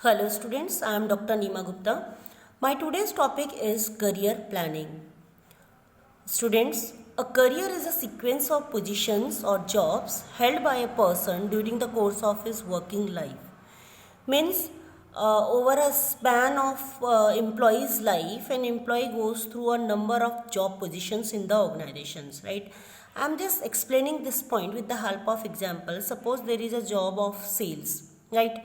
Hello students, I am Dr. Nima Gupta. My today's topic is career planning. Students, a career is a sequence of positions or jobs held by a person during the course of his working life. Means over a span of employee's life, an employee goes through a number of job positions in the organizations, right? I am just explaining this point with the help of example. Suppose there is a job of sales, right?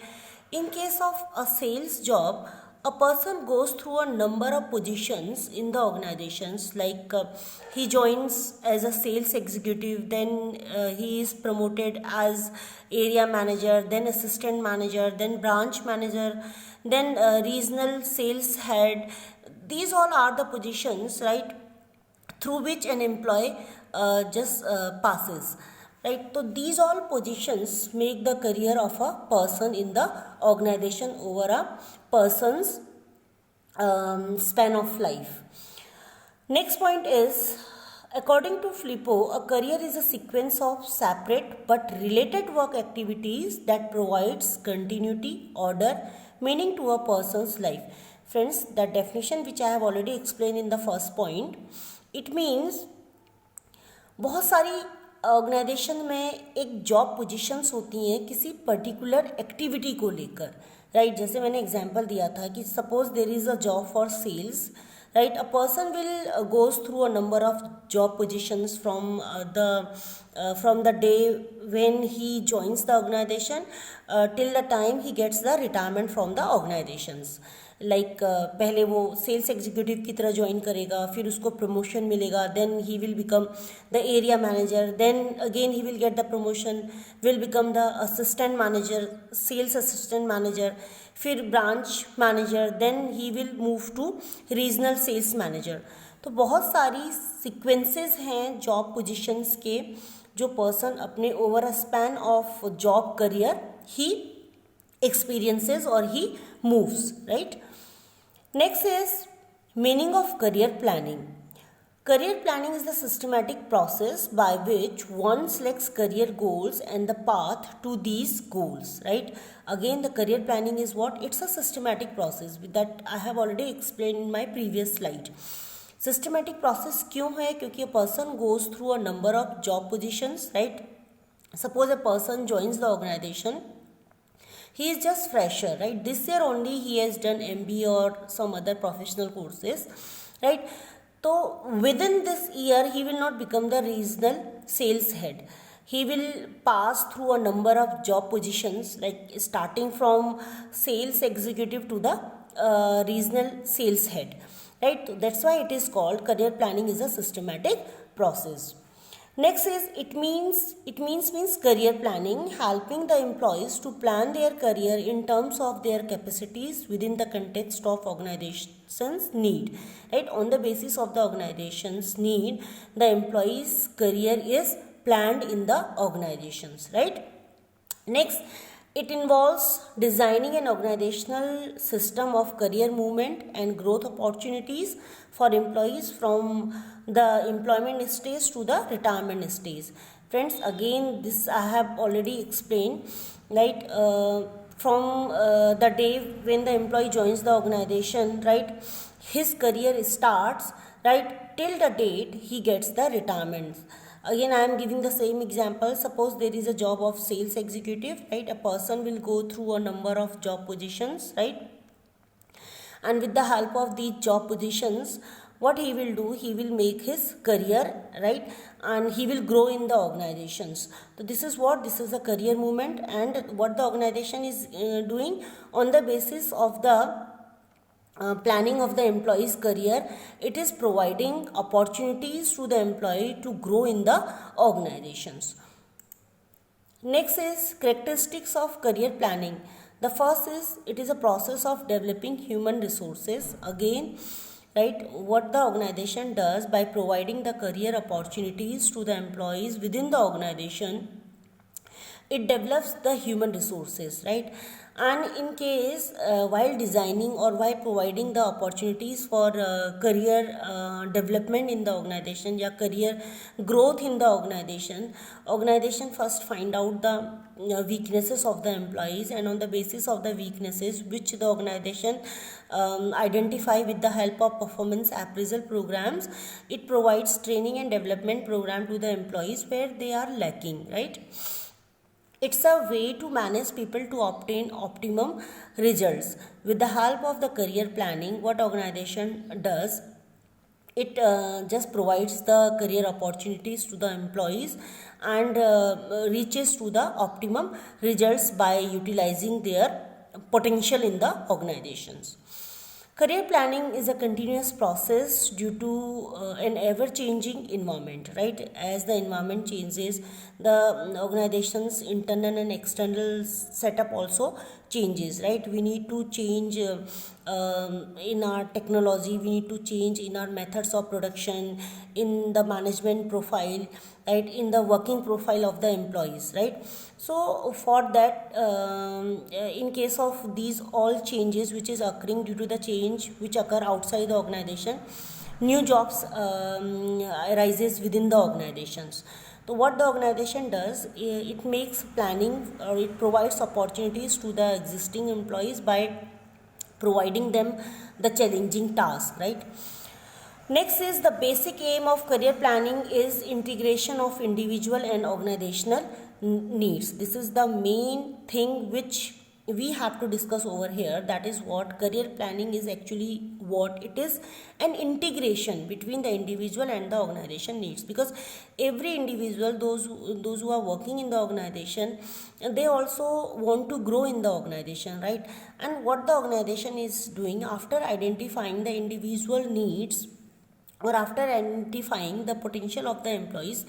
In case of a sales job, a person goes through a number of positions in the organizations, like he joins as a sales executive, then he is promoted as area manager, then assistant manager, then branch manager, then regional sales head. These all are the positions, right, through which an employee just passes, right? So these all positions make the career of a person in the organization over a person's span of life. Next point is, according to Filippo, a career is a sequence of separate but related work activities that provides continuity, order, meaning to a person's life. Friends, the definition which I have already explained in the first point, it means बहुत सारी organisation में एक job positions होती हैं किसी particular activity को लेकर, right? जैसे मैंने एग्जांपल दिया था कि suppose there is a job for sales, right? A person will goes through a number of job positions from the day when he joins the organization till the time he gets the retirement from the organizations. Like पहले वो sales executive की तरह join करेगा, फिर उसको promotion मिलेगा, then he will become the area manager, then again he will get the promotion, will become the assistant manager, sales assistant manager, फिर branch manager, then he will move to regional sales manager. तो बहुत सारी sequences हैं job positions के जो person अपने over a span of job career he experiences or he moves, right? Next is meaning of career planning. Career planning is the systematic process by which one selects career goals and the path to these goals, right? Again, the career planning is what? It's a systematic process that I have already explained in my previous slide. Systematic process क्यों है? क्योंकि a person goes through a number of job positions, right? Suppose a person joins the organization, he is just fresher, right? This year only he has done MBA or some other professional courses, right? So within this year he will not become the regional sales head. He will pass through a number of job positions, like starting from sales executive to the regional sales head, right? So that's why it is called career planning is a systematic process. Next is it means career planning, helping the employees to plan their career in terms of their capacities within the context of organization's need, right? On the basis of the organization's need, the employee's career is planned in the organizations, right? Next, it involves designing an organizational system of career movement and growth opportunities for employees from the employment stage to the retirement stage. Friends, again, this I have already explained, right? From the day when the employee joins the organization, right, his career starts, right, till the date he gets the retirement. Again, I am giving the same example. Suppose there is a job of sales executive, right? A person will go through a number of job positions, right? And with the help of these job positions, what he will do, he will make his career, right? And he will grow in the organizations. So this is what, this is a career movement, and what the organization is doing on the basis of the planning of the employee's career, it is providing opportunities to the employee to grow in the organizations. Next is characteristics of career planning. The first is it is a process of developing human resources. Again, right, what the organization does by providing the career opportunities to the employees within the organization, it develops the human resources, right? And in case while designing or while providing the opportunities for career development in the organization, या career growth in the organization first find out the weaknesses of the employees, and on the basis of the weaknesses which the organization identify with the help of performance appraisal programs, it provides training and development program to the employees where they are lacking, right? It's a way to manage people to obtain optimum results. With the help of the career planning, what organization does, it just provides the career opportunities to the employees and reaches to the optimum results by utilizing their potential in the organizations. Career planning is a continuous process due to an ever changing environment, right? As the environment changes, the organization's internal and external setup also changes, right? We need to change in our technology, we need to change in our methods of production, in the management profile, right? In the working profile of the employees, right? So for that, in case of these all changes which is occurring due to the change which occur outside the organization, new jobs arises within the organizations. So what the organization does, it makes planning or it provides opportunities to the existing employees by providing them the challenging task, right? Next is the basic aim of career planning is integration of individual and organizational needs. This is the main thing which we have to discuss over here. That is what career planning is actually, what it is, an integration between the individual and the organization needs, because every individual, those who are working in the organization, they also want to grow in the organization, right? And what the organization is doing after identifying the individual needs or after identifying the potential of the employees,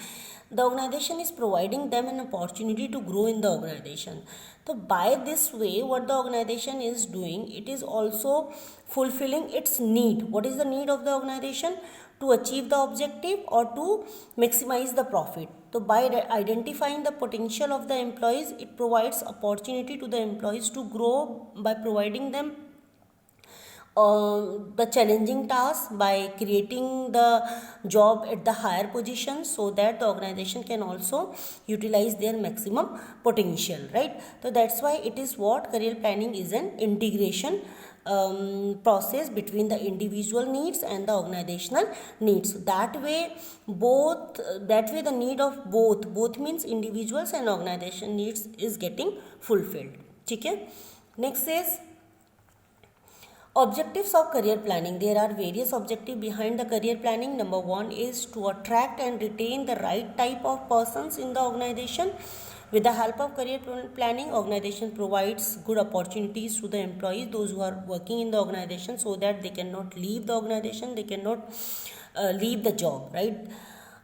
the organization is providing them an opportunity to grow in the organization. So by this way, what the organization is doing, it is also fulfilling its need. What is the need of the organization? To achieve the objective or to maximize the profit. So by identifying the potential of the employees, it provides opportunity to the employees to grow by providing them the challenging task, by creating the job at the higher position, so that the organization can also utilize their maximum potential, right? So that's why it is what career planning is, an integration process between the individual needs and the organizational needs. That way the need of both means individuals and organization needs is getting fulfilled. Okay? Next is objectives of career planning. There are various objectives behind the career planning. Number one is to attract and retain the right type of persons in the organization. With the help of career planning, organization provides good opportunities to the employees, those who are working in the organization, so that they cannot leave the organization, they cannot leave the job, right?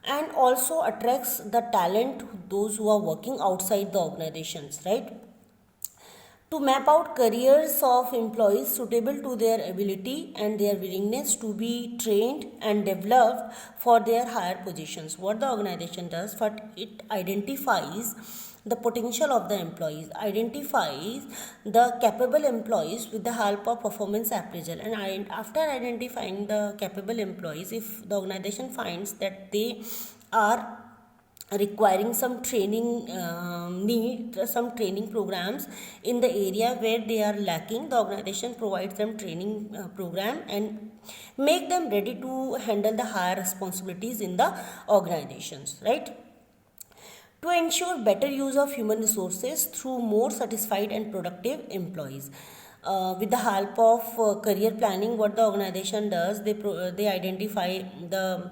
And also attracts the talent, those who are working outside the organizations, right? To map out careers of employees suitable to their ability and their willingness to be trained and developed for their higher positions. What the organization does, but it identifies the potential of the employees, identifies the capable employees with the help of performance appraisal. And after identifying the capable employees, if the organization finds that they are requiring some training, need some training programs in the area where they are lacking, the organization provides them training program and make them ready to handle the higher responsibilities in the organizations, right? To ensure better use of human resources through more satisfied and productive employees. With the help of career planning, what the organization does, they identify the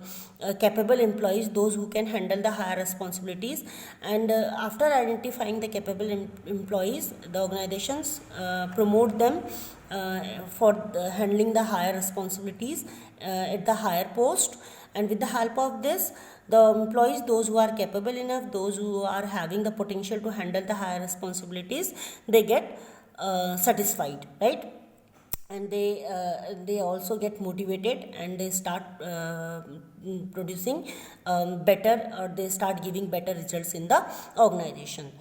capable employees, those who can handle the higher responsibilities, and after identifying the capable employees, the organizations promote them for handling the higher responsibilities at the higher post. And with the help of this, the employees, those who are capable enough, those who are having the potential to handle the higher responsibilities, they get satisfied, right? And they also get motivated and they start producing better, or they start giving better results in the organization.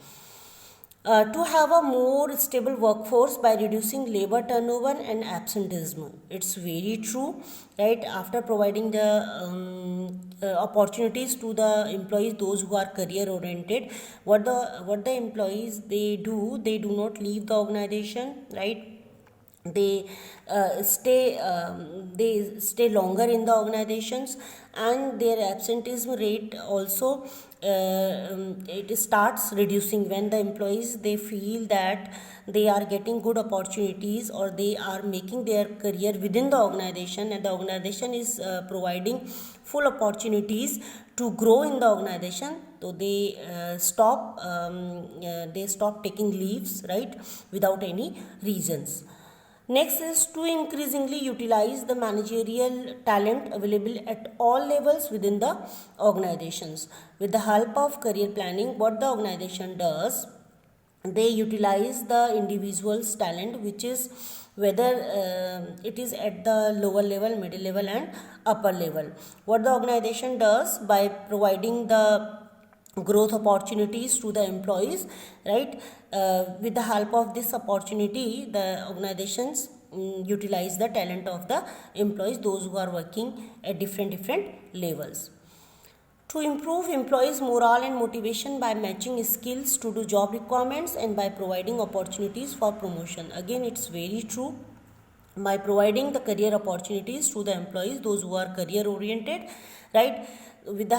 To have a more stable workforce by reducing labor turnover and absenteeism. It's very true, right? After providing the opportunities to the employees, those who are career oriented, what the employees they do not leave the organization, right? They stay longer in the organizations, and their absenteeism rate also it starts reducing when the employees they feel that they are getting good opportunities, or they are making their career within the organization, and the organization is providing full opportunities to grow in the organization. So they stop taking leaves, right, without any reasons. Next is to increasingly utilize the managerial talent available at all levels within the organizations. With the help of career planning, what the organization does, they utilize the individual's talent, which is whether it is at the lower level, middle level, and upper level. What the organization does by providing the growth opportunities to the employees, right? With the help of this opportunity, the organizations utilize the talent of the employees, those who are working at different levels. To improve employees' morale and motivation by matching skills to do job requirements and by providing opportunities for promotion. Again, it's very true. By providing the career opportunities to the employees, those who are career oriented, right? With the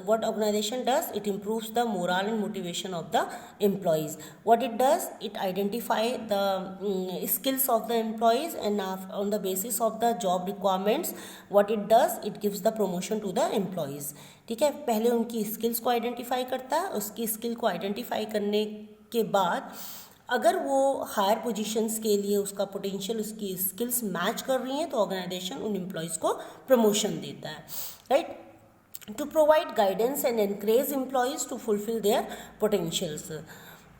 what organization does, it improves the morale and motivation of the employees. What it does, it identify the skills of the employees, and on the basis of the job requirements, what it does, it gives the promotion to the employees. ठीक है, पहले उनकी skills को identify करता है, उसकी skill को identify करने के बाद अगर वो हायर पोजीशंस के लिए उसका पोटेंशियल, उसकी स्किल्स मैच कर रही हैं, तो ऑर्गेनाइजेशन उन एम्प्लॉयज़ को प्रमोशन देता है, right? To provide guidance and encourage employees to fulfill their potentials.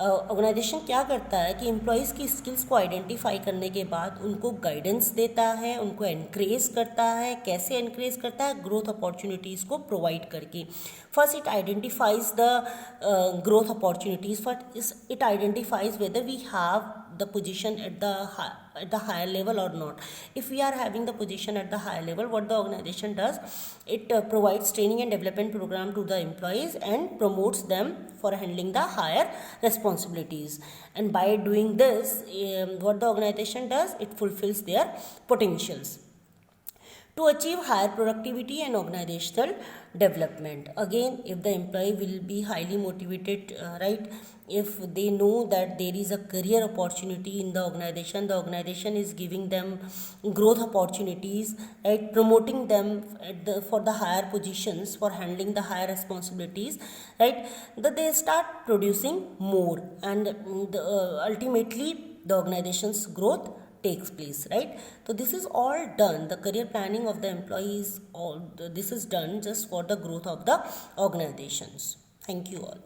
Organisation क्या करता है कि एम्प्लॉयज़ की स्किल्स को आइडेंटिफाई करने के बाद उनको गाइडेंस देता है, उनको एनकरेज करता है. कैसे एनकरेज करता है? ग्रोथ अपॉर्चुनिटीज़ को प्रोवाइड करके. First it identifies the growth opportunities. First it identifies whether we have the position at the higher level or not. If we are having the position at the higher level, what the organization does, it provides training and development program to the employees and promotes them for handling the higher responsibilities. And by doing this, what the organization does, it fulfills their potentials to achieve higher productivity and organizational development. Again, if the employee will be highly motivated, right, if they know that there is a career opportunity in the organization is giving them growth opportunities, right, promoting them for the higher positions, for handling the higher responsibilities, right, that they start producing more, and ultimately the organization's growth takes place, right? So this is all done, the career planning of the employees, this is done just for the growth of the organizations. Thank you all.